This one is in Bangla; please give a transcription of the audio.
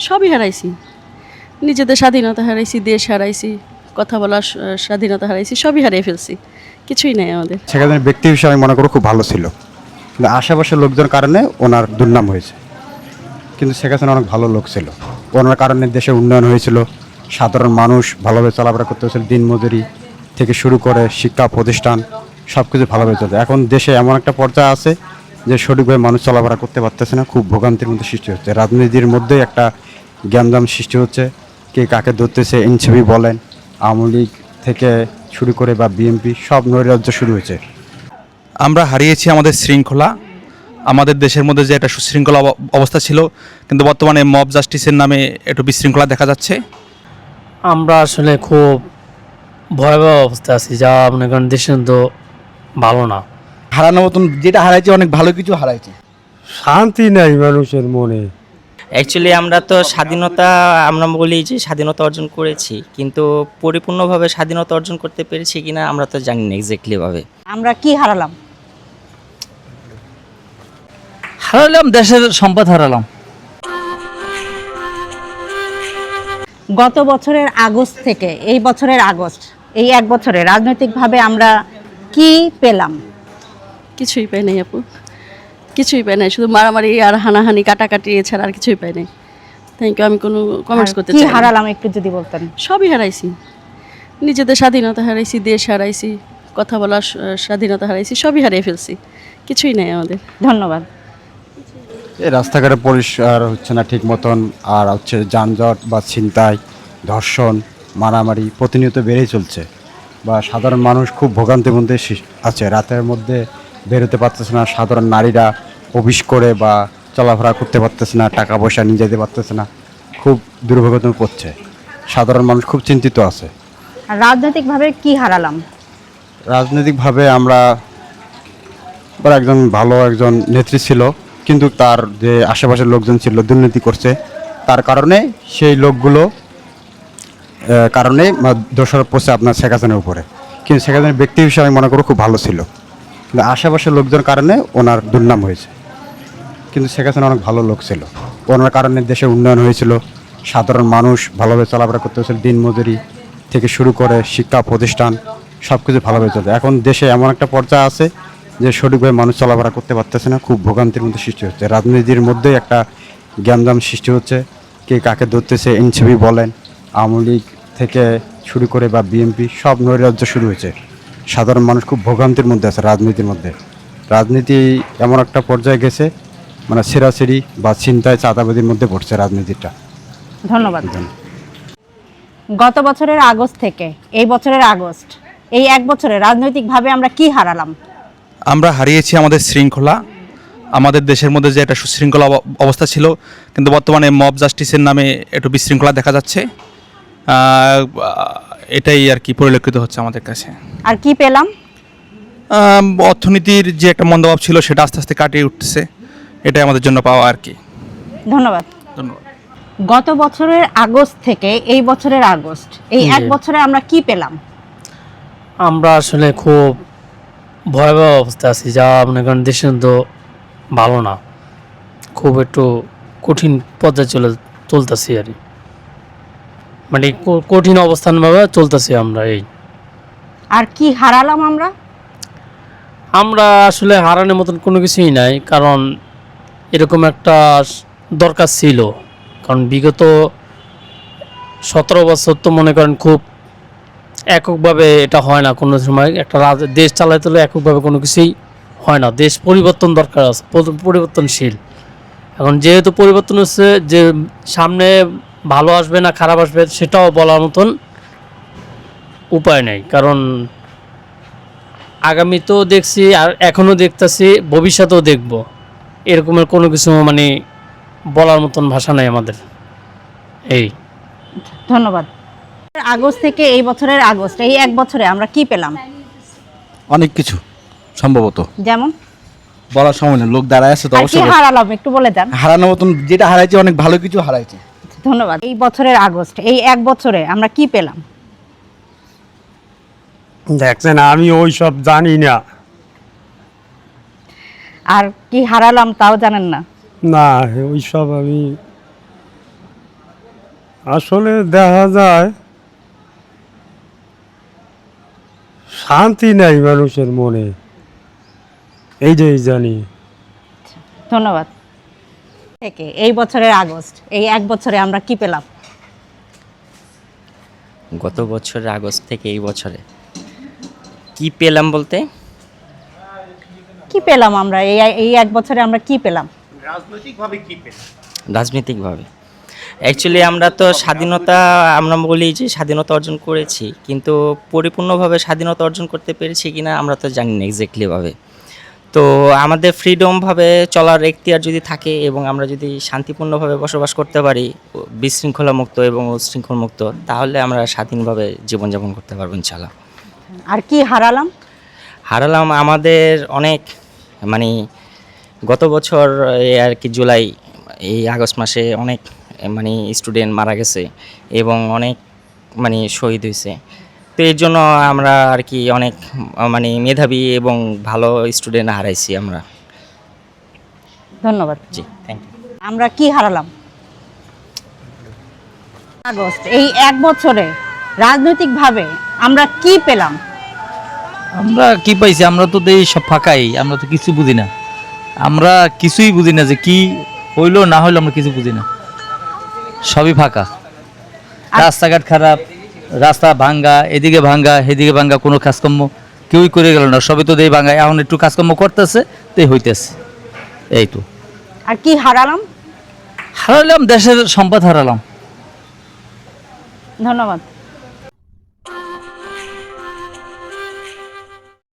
সবই হারাইছি। নিজেদের স্বাধীনতা হারাইছি, দেশ হারাইছি, কথা বলার স্বাধীনতা হারাইছি, সবই হারিয়ে ফেলছি। কিছুই নাই আমাদের। সেখানে ব্যক্তি হিসেবে আমি মনে করি খুব ভালো ছিল, কিন্তু আশেপাশের লোকজনের কারণে ওনার দুর্নাম হয়েছে। কিন্তু শেখ হাসিনা অনেক ভালো লোক ছিল, ওনার কারণে দেশের উন্নয়ন হয়েছিল, সাধারণ মানুষ ভালোভাবে চলাফেরা করতে হয়েছিল, দিনমজুরি থেকে শুরু করে শিক্ষা প্রতিষ্ঠান সব কিছু ভালোভাবে চলছে। এখন দেশে এমন একটা পর্যায়ে আছে যে সঠিকভাবে মানুষ চলাফেরা করতে পারতেছে না, খুব ভোগান্তির মধ্যে সৃষ্টি হচ্ছে। রাজনীতির মধ্যে একটা জ্ঞানদাম সৃষ্টি হচ্ছে, কে কাকে ধরতেছে, এনসিপি বলেন, আওয়ামী লীগ থেকে শুরু করে বা বিএনপি সব নৈরাজ্য শুরু হয়েছে। আমরা হারিয়েছি আমাদের শৃঙ্খলা। আমাদের দেশের মধ্যে যে একটা সুশৃঙ্খলা অবস্থা ছিল, কিন্তু বর্তমানে মব জাস্টিসের নামে একটু বিশৃঙ্খলা দেখা যাচ্ছে। আমরা আসলে খুব ভয়াবহ অবস্থা আছি, যা মনে করেন দেশের তো ভালো না। হারানোর মতন যেটা হারাইছে অনেক ভালো কিছু হারাইছে। শান্তি নাই মানুষের মনে। অ্যাকচুয়ালি আমরা তো স্বাধীনতা, আমরা বলি যে স্বাধীনতা অর্জন করেছি, কিন্তু পরিপূর্ণভাবে স্বাধীনতা অর্জন করতে পেরেছি কিনা আমরা তো জানি না এক্স্যাক্টলিভাবে। আমরা কি হারালাম? হারালাম দেশের সম্পদ হারালাম। গত বছরের আগস্ট থেকে এই বছরের আগস্ট, এই এক বছরে রাজনৈতিকভাবে আমরা কি পেলাম? কিছুই পাই নাই আপু, কিছুই পাই নাই। শুধু মারামারি আর হানাহানি, কাটাকাটি, এছাড়া আর কিছুই পাই নাই। Thank you. আমি কোনো কমেন্টস করতে কি চাই না। হারালাম একটু যদি বলতেন। সবই হারাইছি। নিজেদের স্বাধীনতা হারাইছি, দেশ হারাইছি, কথা বলার স্বাধীনতা হারাইছি, সবই হারিয়ে ফেলছি। কিছুই নাই আমাদের। ধন্যবাদ। এই রাস্তাঘাটে পরিষ্কার হচ্ছে না ঠিক মতন, আর হচ্ছে যানজট বা ছিনতাই, ধর্ষণ, মারামারি প্রতিনিয়ত বেড়েই চলছে, বা সাধারণ মানুষ খুব ভোগান্তির মধ্যে আছে। রাতের মধ্যে বেরোতে পারতেছে না, সাধারণ নারীরা অফিস করে বা চলাফেরা করতে পারতেছে না, টাকা পয়সা নিয়ে যেতে পারতেছে না, খুব দুর্ভোগের মধ্যে পড়ছে। সাধারণ মানুষ খুব চিন্তিত আছে। আর রাজনৈতিকভাবে কি হারালাম? রাজনৈতিকভাবে আমরা একজন ভালো একজন নেত্রী ছিল, কিন্তু তার যে আশেপাশের লোকজন ছিল দুর্নীতি করছে, তার কারণে সেই লোকগুলো কারণে দোষারোপ পড়ছে আপনার শেখ হাসিনার উপরে। কিন্তু শেখ হাসিনার ব্যক্তি হিসেবে আমি মনে করি খুব ভালো ছিল, কিন্তু আশেপাশের লোকজনের কারণে ওনার দুর্নাম হয়েছে। কিন্তু শেখ হাসিনা অনেক ভালো লোক ছিল, ওনার কারণে দেশের উন্নয়ন হয়েছিল, সাধারণ মানুষ ভালোভাবে চলাফেরা করতে হয়েছিল, দিনমজুরি থেকে শুরু করে শিক্ষা প্রতিষ্ঠান সব কিছু ভালোভাবে চলছে। এখন দেশে এমন একটা পর্যায়ে আছে যে সঠিকভাবে মানুষ চলাফেরা করতে পারতেছে না, খুব ভোগান্তির মধ্যে সৃষ্টি হচ্ছে। রাজনীতির মধ্যে একটা জ্ঞানদাম সৃষ্টি হচ্ছে, কে কাকে ধরতেছে, এনসিপি বলেন, আওয়ামী লীগ থেকে শুরু করে বা বিএনপি সব নৈরাজ্য শুরু হয়েছে। সাধারণ মানুষ খুব ভোগান্তির মধ্যে আছে রাজনীতির মধ্যে। রাজনীতি এমন একটা পর্যায়ে গেছে, মানে ছেঁড়াছেড়ি বা ছিনতাই চাঁদাবাদির মধ্যে পড়ছে রাজনীতিটা। ধন্যবাদ। গত বছরের আগস্ট থেকে এই বছরের আগস্ট, এই এক বছরে রাজনৈতিকভাবে আমরা কি হারালাম? আমরা হারিয়েছি আমাদের শৃঙ্খলা। আমাদের দেশের মধ্যে যে একটা সুশৃঙ্খলা অবস্থা ছিল, কিন্তু বর্তমানে মব জাস্টিসের নামে একটু বিশৃঙ্খলা দেখা যাচ্ছে। এটাই আর কি পরিলক্ষিত হচ্ছে আমাদের কাছে। আর কি পেলাম? অর্থনীতির যে একটা মন্দভাব ছিল সেটা আস্তে আস্তে কাটিয়ে উঠতেছে, এটাই আমাদের জন্য পাওয়া আর কি। ধন্যবাদ। ধন্যবাদ। গত বছরের আগস্ট থেকে এই বছরের আগস্ট, এই এক বছরে আমরা কি পেলাম? আমরা আসলে খুব ভয়াবহ অবস্থা আছি, যা মনে করেন দেশের তো ভালো না। খুব একটু কঠিন পর্যায়ে চলতেছি আর কি। মানে কঠিন অবস্থানভাবে চলতেছি আমরা। আর কি হারালাম আমরা? আমরা আসলে হারানোর মতন কোনো কিছুই নাই, কারণ এরকম একটা দরকার ছিল। কারণ বিগত 17 বছর তো মনে করেন খুব এককভাবে এটা হয় না, কোনো সময় একটা দেশ চালাতে হলে এককভাবে কোনো কিছুই হয় না। দেশ পরিবর্তন দরকার আছে, পরিবর্তনশীল। এখন যেহেতু পরিবর্তন হচ্ছে, যে সামনে ভালো আসবে না খারাপ আসবে সেটাও বলার মতন উপায় নেই। কারণ আগামীতেও দেখছি, আর এখনও দেখতেছি, ভবিষ্যতেও দেখব। এরকমের কোনো কিছু মানে বলার মতন ভাষা নাই আমাদের। ধন্যবাদ। আগস্ট থেকে এই বছরের আগস্ট, এই এক বছরে আমরা কি পেলাম? অনেক কিছু সম্ভবত যেমন বলার সময় না, লোক দাঁড়ায় আছে তো আর কি অবশ্যই। হারালাম একটু বলে দেন। হারানোর মতন যেটা হারাইছে অনেক ভালো কিছু হারাইছে। ধন্যবাদ। এই বছরের আগস্ট, এই এক বছরে আমরা কি পেলাম? দেখছেন, আমি ওই সব জানি না। আর কি হারালাম তাও জানেন না? না, ওই সব আমি আসলে দেখা যায় শান্তি নাই মানুষের মনে, এইটাই জানি। ধন্যবাদ। থেকে এই বছরের আগস্ট, এই এক বছরে আমরা কি পেলাম? গত বছরের আগস্ট থেকে এই বছরে কি পেলাম বলতে? কি পেলাম আমরা এই এক বছরে আমরা কি পেলাম? রাজনৈতিকভাবে অ্যাকচুয়ালি আমরা তো স্বাধীনতা, আমরা বলি যে স্বাধীনতা অর্জন করেছি, কিন্তু পরিপূর্ণভাবে স্বাধীনতা অর্জন করতে পেরেছি কিনা আমরা তো জানি না এক্স্যাক্টলিভাবে। তো আমাদের ফ্রিডমভাবে চলার এখতিয়ার যদি থাকে এবং আমরা যদি শান্তিপূর্ণভাবে বসবাস করতে পারি, বিশৃঙ্খলা মুক্ত এবং উচ্ছৃঙ্খল মুক্ত, তাহলে আমরা স্বাধীনভাবে জীবনযাপন করতে পারবো ইনশাল্লাহ। আর কি হারালাম? হারালাম আমাদের অনেক, মানে গত বছর এই আর কি জুলাই, এই আগস্ট মাসে অনেক মানে স্টুডেন্ট মারা গেছে এবং অনেক মানে শহীদ হয়েছে। তো এর জন্য আমরা আর কি অনেক মানে মেধাবী এবং ভালো স্টুডেন্ট হারাইছি আমরা। ধন্যবাদ। জি, থ্যাংক ইউ। আমরা কি হারালাম? আগস্ট, এই এক বছরে রাজনৈতিকভাবে আমরা কি পেলাম? আমরা কি পাইছি? আমরা তো এই সব ফাঁকাই, আমরা তো কিছু বুঝি না, আমরা কিছুই বুঝি না যে কি হইলো না হইলো, আমরা কিছু বুঝি না, সবই ফাঁকা। রাস্তাঘাট খারাপ, রাস্তা ভাঙ্গা, এদিকে ভাঙ্গা এদিকে ভাঙ্গা, কোনো কাজকর্ম কেউই করে গেল না, সবই তো দেই ভাঙ্গা। এখন একটু কাজকর্ম করতেছে তাই হইতেছে, এই তো। আর কি হারালাম? হারালাম দেশের সম্পদ হারালাম। ধন্যবাদ।